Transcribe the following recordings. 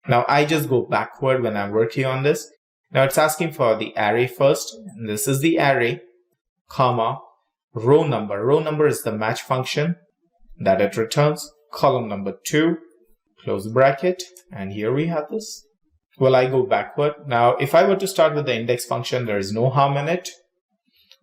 Now I just go backward when I'm working on this. Now it's asking for the array first. This is the array, comma, row number. Row number is the match function that it returns. Column number 2, close the bracket, and here we have this. Well, I go backward. Now, if I were to start with the index function, there is no harm in it.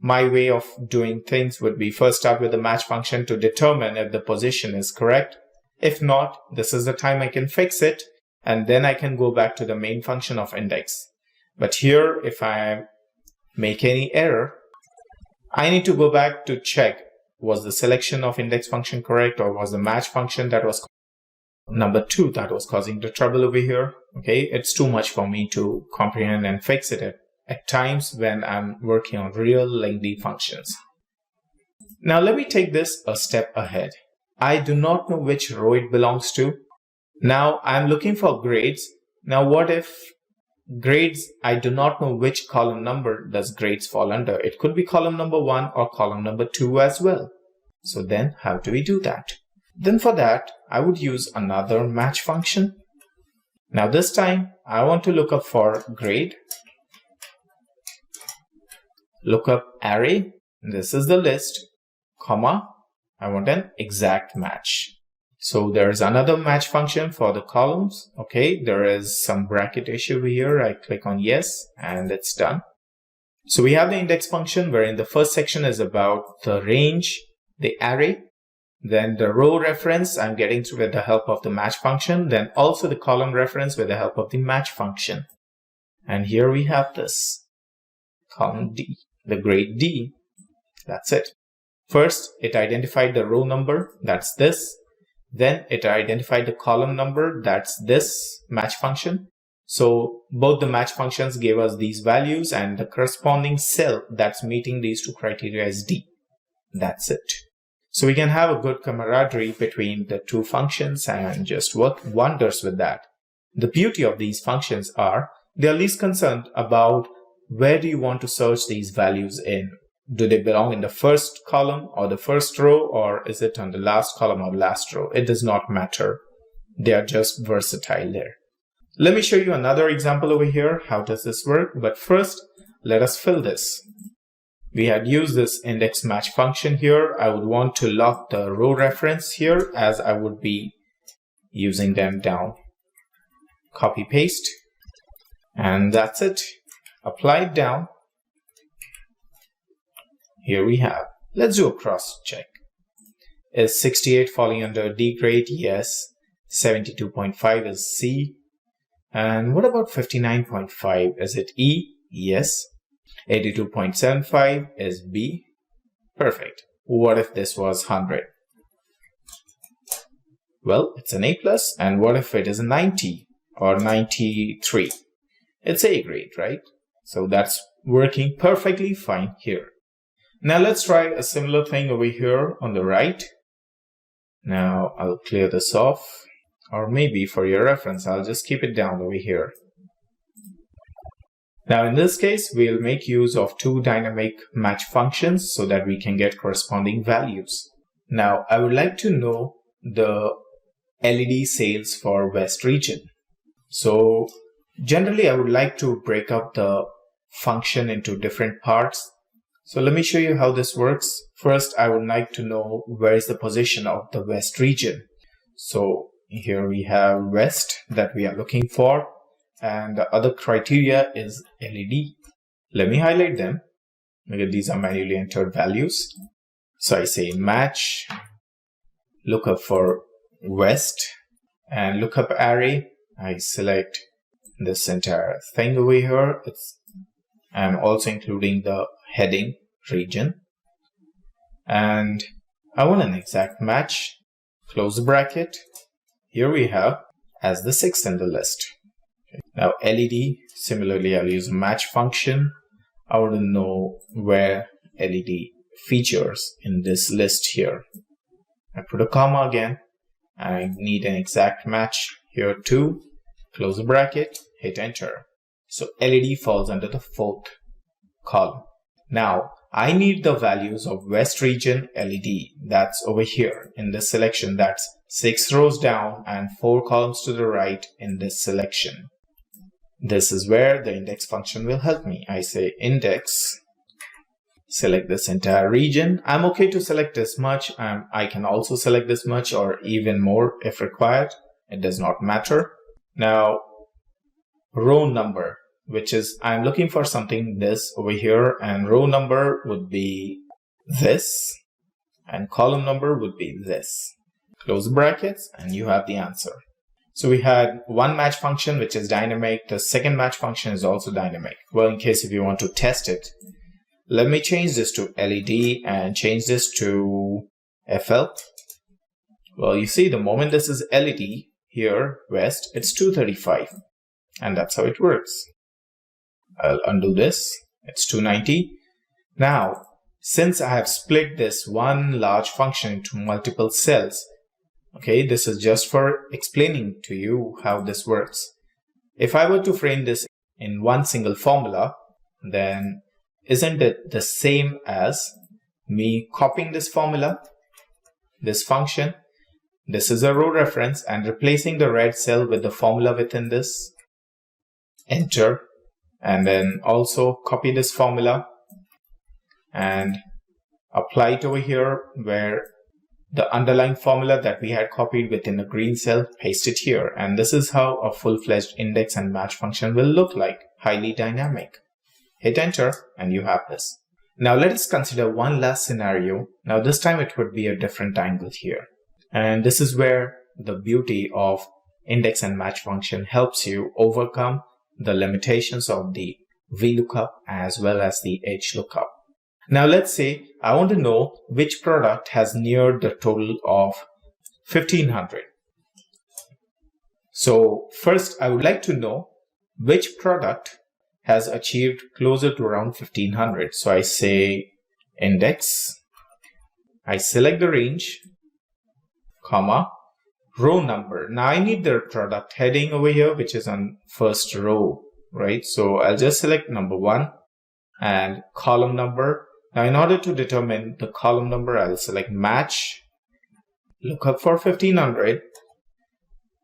My way of doing things would be first start with the match function to determine if the position is correct. If not, this is the time I can fix it, and then I can go back to the main function of index. But here, if I make any error, I need to go back to check, was the selection of index function correct, or was the match function that was number 2 that was causing the trouble over here? Okay, it's too much for me to comprehend and fix it at times when I'm working on real lengthy functions. Now let me take this a step ahead. I do not know which row it belongs to. Now I'm looking for grades. Now what if grades, I do not know which column number does grades fall under. It could be column number 1 or column number 2 as well. So then how do we do that? Then for that, I would use another match function. Now this time I want to look up for grade. Look up array. This is the list, comma, I want an exact match. So there's another match function for the columns. Okay, there is some bracket issue here. I click on yes, and it's done. So we have the index function wherein the first section is about the range, the array, then the row reference I'm getting through with the help of the match function, then also the column reference with the help of the match function. And here we have this column D, the grade D. That's it. First, it identified the row number, that's this. Then it identified the column number, that's this match function. So both the match functions gave us these values, and the corresponding cell that's meeting these two criteria is D. That's it. So we can have a good camaraderie between the two functions and just work wonders with that. The beauty of these functions are they are least concerned about where do you want to search these values in. Do they belong in the first column or the first row, or is it on the last column or last row? It does not matter. They are just versatile there. Let me show you another example over here. How does this work? But first, let us fill this. We had used this index match function here. I would want to lock the row reference here as I would be using them down. Copy paste. And that's it. Apply it down. Here we have. Let's do a cross check. Is 68 falling under D grade? Yes. 72.5 is C. And what about 59.5? Is it E? Yes. 82.75 is B. Perfect. What if this was 100? Well, it's an A+. And what if it is a 90 or 93? It's A grade, right? So that's working perfectly fine here. Now let's try a similar thing over here on the right. Now I'll clear this off, or maybe for your reference, I'll just keep it down over here. Now in this case, we'll make use of two dynamic match functions so that we can get corresponding values. Now I would like to know the LED sales for West region. So generally I would like to break up the function into different parts. So let me show you how this works. First, I would like to know where is the position of the West region. So here we have West that we are looking for, and the other criteria is LED. Let me highlight them because these are manually entered values. So I say match, look up for West, and look up array. I select this entire thing over here. I'm also including the heading region, and I want an exact match. Close the bracket. Here we have as the 6th in the list. Okay. Now LED, similarly I'll use a match function. I want to know where LED features in this list here. I put a comma again. I need an exact match here too. Close the bracket, hit enter. So LED falls under the 4th column. Now I need the values of West region LED. That's over here in this selection. That's 6 rows down and 4 columns to the right in this selection. This is where the index function will help me. I say index, select this entire region. I'm okay to select this much. I can also select this much or even more if required. It does not matter. Now, row number, which is I'm looking for something this over here, and row number would be this and column number would be this. Close brackets and you have the answer. So we had one match function which is dynamic. The second match function is also dynamic. Well, in case if you want to test it, let me change this to LED and change this to FL. Well, you see the moment this is LED here, west, it's 235. And that's how it works. I'll undo this. It's 290. Now, since I have split this one large function into multiple cells, okay, this is just for explaining to you how this works. If I were to frame this in one single formula, then isn't it the same as me copying this formula, this function? This is a row reference and replacing the red cell with the formula within this. Enter, and then also copy this formula and apply it over here where the underlying formula that we had copied within a green cell, paste it here. And this is how a full-fledged index and match function will look like, highly dynamic. Hit enter and you have this. Now let us consider one last scenario. Now this time it would be a different angle here. And this is where the beauty of index and match function helps you overcome the limitations of the VLOOKUP as well as the HLOOKUP. Now let's say I want to know which product has neared the total of 1500. So first I would like to know which product has achieved closer to around 1500. So I say index, I select the range, comma, row number. Now I need the product heading over here, which is on first row, right? So I'll just select number 1 and column number. Now in order to determine the column number, I'll select match, look up for 1500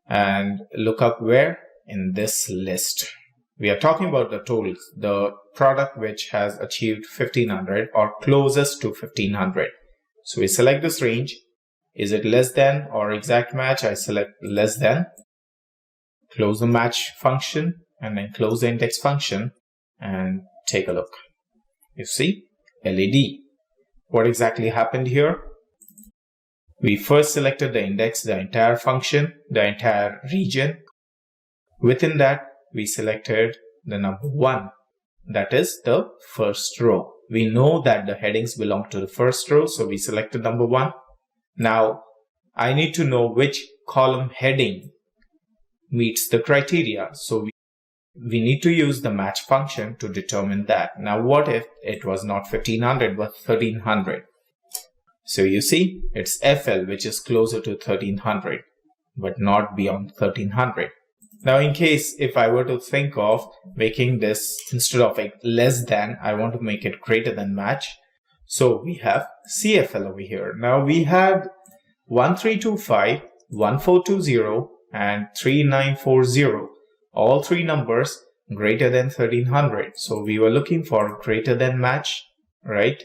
and look up where? In this list. We are talking about the totals, the product which has achieved 1500 or closest to 1500. So we select this range. Is it less than or exact match? I select less than. Close the match function and then close the index function and take a look. You see? LED. What exactly happened here? We first selected the index, the entire function, the entire region. Within that, we selected the number 1. That is the first row. We know that the headings belong to the first row, so we selected number 1. Now, I need to know which column heading meets the criteria. So we need to use the match function to determine that. Now, what if it was not 1500 but 1300? So you see, it's FL which is closer to 1300 but not beyond 1300. Now, in case if I were to think of making this instead of like less than, I want to make it greater than match. So we have CFL over here. Now we had 1325, 1420 and 3940. All three numbers greater than 1300. So we were looking for greater than match, right?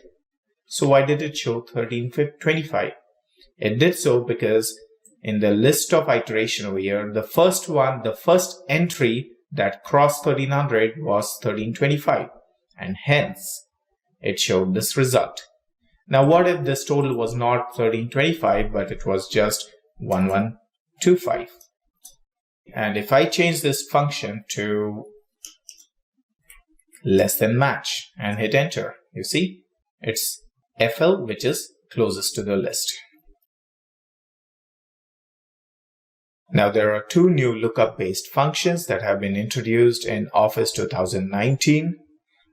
So why did it show 1325? It did so because in the list of iteration over here, the first entry that crossed 1300 was 1325, and hence it showed this result. Now what if this total was not 1325 but it was just 1125? And if I change this function to less than match and hit enter, you see it's FL which is closest to the list. Now there are two new lookup based functions that have been introduced in Office 2019.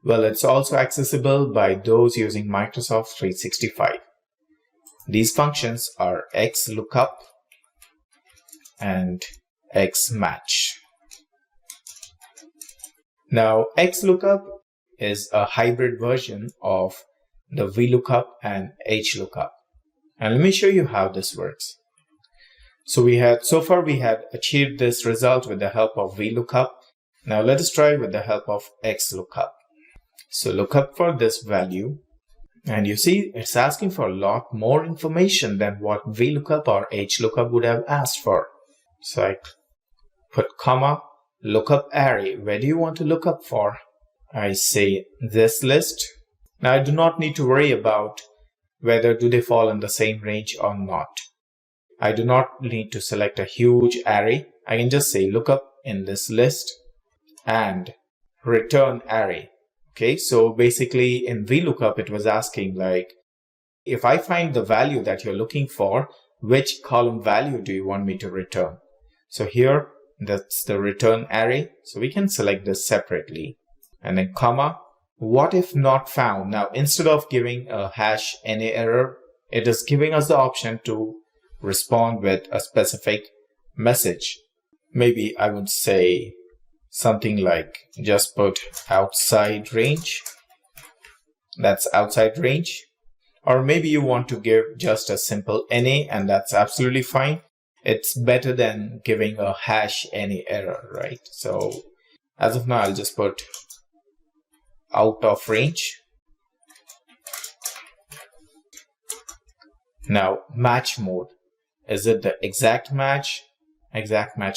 Well, it's also accessible by those using Microsoft 365. These functions are X-Lookup and X-Match. Now, X-Lookup is a hybrid version of the VLOOKUP and HLOOKUP. And let me show you how this works. So so far we had achieved this result with the help of VLOOKUP. Now let us try with the help of X-Lookup. So look up for this value, and you see it's asking for a lot more information than what VLOOKUP or HLOOKUP would have asked for. So I put comma, lookup array. Where do you want to look up for? I say this list. Now I do not need to worry about whether do they fall in the same range or not. I do not need to select a huge array. I can just say lookup in this list and return array. Okay, so basically in VLOOKUP it was asking like, if I find the value that you're looking for, which column value do you want me to return? So here that's the return array. So we can select this separately, and then comma, what if not found? Now instead of giving a hash any error, it is giving us the option to respond with a specific message. Maybe I would say something like just put outside range. That's outside range. Or maybe you want to give just a simple NA, and that's absolutely fine. It's better than giving a hash any error, right? So as of now, I'll just put out of range. Now match mode. Is it the exact match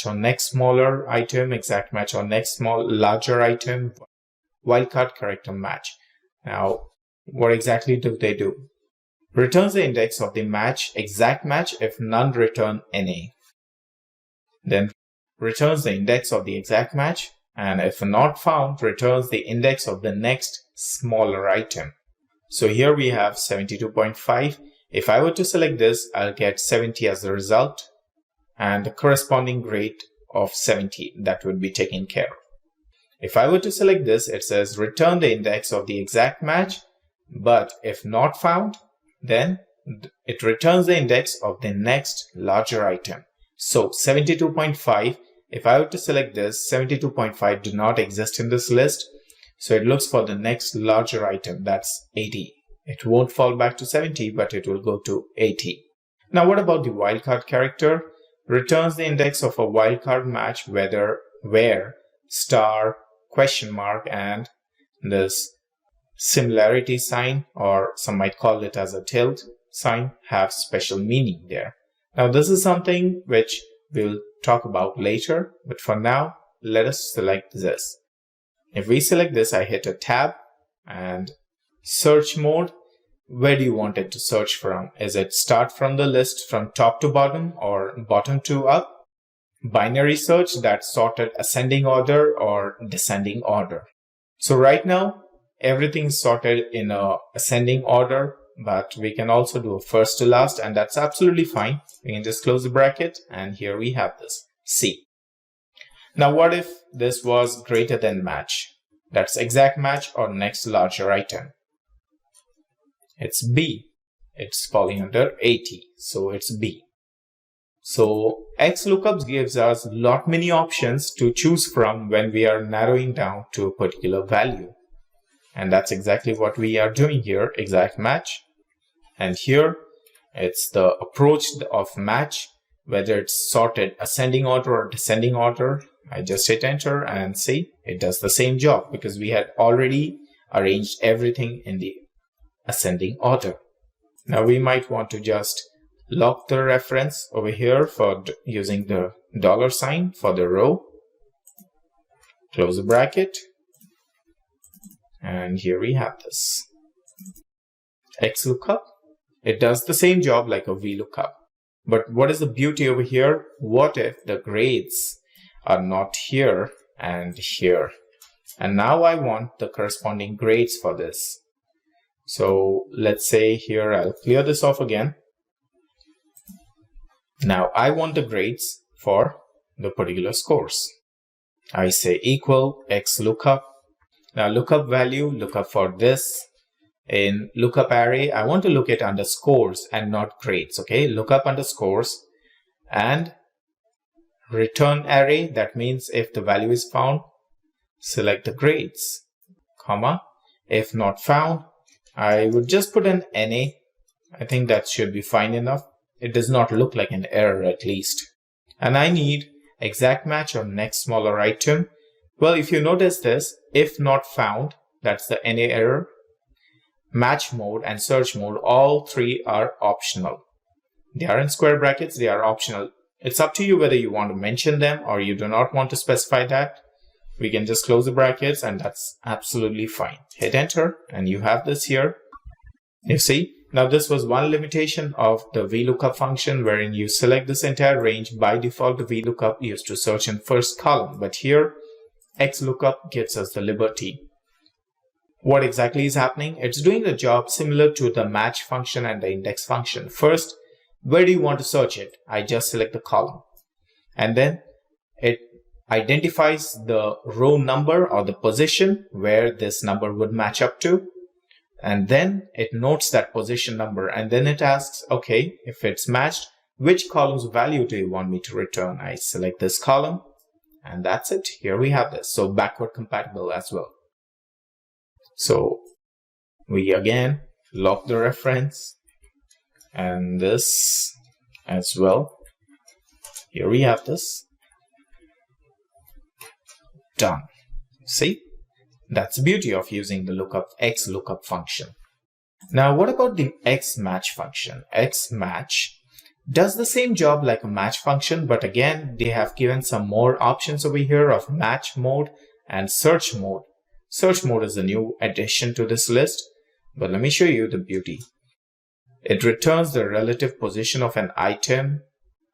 on next smaller item, exact match on next larger item, wildcard character match? Now, what exactly do they do? Returns the index of the match, exact match if none return any. Then returns the index of the exact match, and if not found, returns the index of the next smaller item. So here we have 72.5. If I were to select this, I'll get 70 as the result, and the corresponding grade of 70 that would be taken care of. If I were to select this, it says return the index of the exact match, but if not found, then it returns the index of the next larger item. So 72.5, if I were to select this, 72.5 do not exist in this list. So it looks for the next larger item, that's 80. It won't fall back to 70, but it will go to 80. Now what about the wildcard character? Returns the index of a wildcard match where star, question mark, and this similarity sign, or some might call it as a tilde sign, have special meaning there. Now this is something which we'll talk about later, but for now, let us select this. If we select this, I hit a tab, and search mode, where do you want it to search from? Is it start from the list from top to bottom or bottom to up? Binary search, that's sorted ascending order or descending order. So right now, everything is sorted in a ascending order, but we can also do a first to last, and that's absolutely fine. We can just close the bracket, and here we have this C. Now what if this was greater than match? That's exact match or next larger item. It's B. It's falling under 80, so it's B. So X-Lookup gives us lot many options to choose from when we are narrowing down to a particular value. And that's exactly what we are doing here, exact match. And here it's the approach of match, whether it's sorted ascending order or descending order. I just hit enter and see it does the same job because we had already arranged everything in the ascending order. Now we might want to just lock the reference over here for using the $sign for the row. Close the bracket. And here we have this. X-Lookup. It does the same job like a VLOOKUP. But what is the beauty over here? What if the grades are not here and here? And now I want the corresponding grades for this. So let's say here I'll clear this off again. Now I want the grades for the particular scores. I say equal X-Lookup. Now lookup value, lookup for this. In lookup array, I want to look at under scores and not grades. Okay, lookup under scores and return array. That means if the value is found, select the grades, comma. If not found, I would just put an NA. I think that should be fine enough. it does not look like an error at least. And I need exact match or next smaller item. Well, if you notice this, if not found, that's the NA error, match mode and search mode, all three are optional. They are in square brackets, they are optional. It's up to you whether you want to mention them or you do not want to specify that. We can just close the brackets and that's absolutely fine. Hit enter and you have this here. You see, now this was one limitation of the VLOOKUP function wherein you select this entire range. By default, the VLOOKUP used to search in first column, but here X-Lookup gives us the liberty. What exactly is happening? It's doing the job similar to the match function and the index function. First, where do you want to search it? I just select the column and then it identifies the row number or the position where this number would match up to. And then it notes that position number and then it asks, okay, if it's matched, which column's value do you want me to return? I select this column and that's it. Here we have this. So backward compatible as well. So we again lock the reference and this as well. Here we have this. Done. See? That's the beauty of using the X-Lookup function. Now, what about the X-Match function? X-Match does the same job like a match function, but again, they have given some more options over here of match mode and search mode. Search mode is a new addition to this list, but let me show you the beauty. It returns the relative position of an item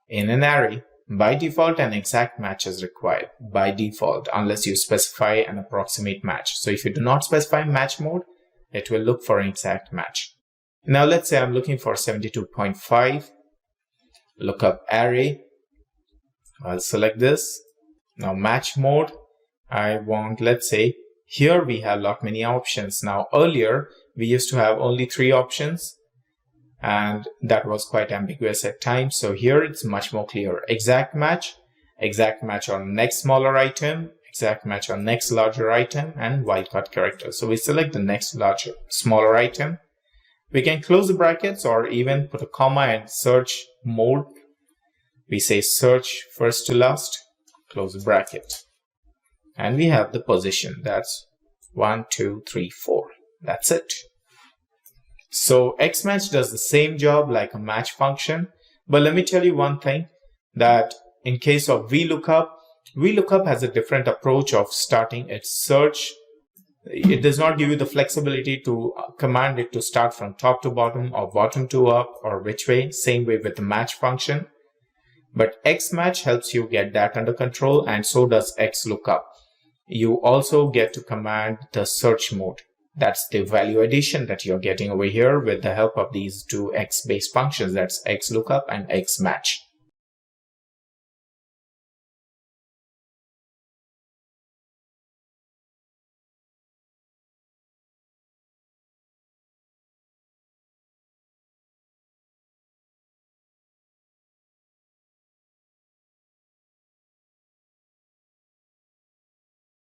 in an array. By default, an exact match is required by default unless you specify an approximate match. So if you do not specify match mode, it will look for an exact match. Now let's say I'm looking for 72.5, lookup array. I'll select this. Now match mode, I want, let's say, here we have lot many options. Now earlier, we used to have only 3 options. And that was quite ambiguous at times. So here it's much more clear. Exact match on next smaller item, exact match on next larger item, and wildcard character. So we select the next larger, smaller item. We can close the brackets or even put a comma and search mode. We say search first to last, close the bracket. And we have the position. That's 1, 2, 3, 4. That's it. So X-Match does the same job like a match function, but let me tell you one thing, that in case of VLOOKUP, VLOOKUP has a different approach of starting its search. It does not give you the flexibility to command it to start from top to bottom or bottom to up or which way, same way with the match function. But X-Match helps you get that under control, and so does X-Lookup. You also get to command the search mode. That's the value addition that you're getting over here with the help of these two X-based functions. That's X-Lookup and X-Match.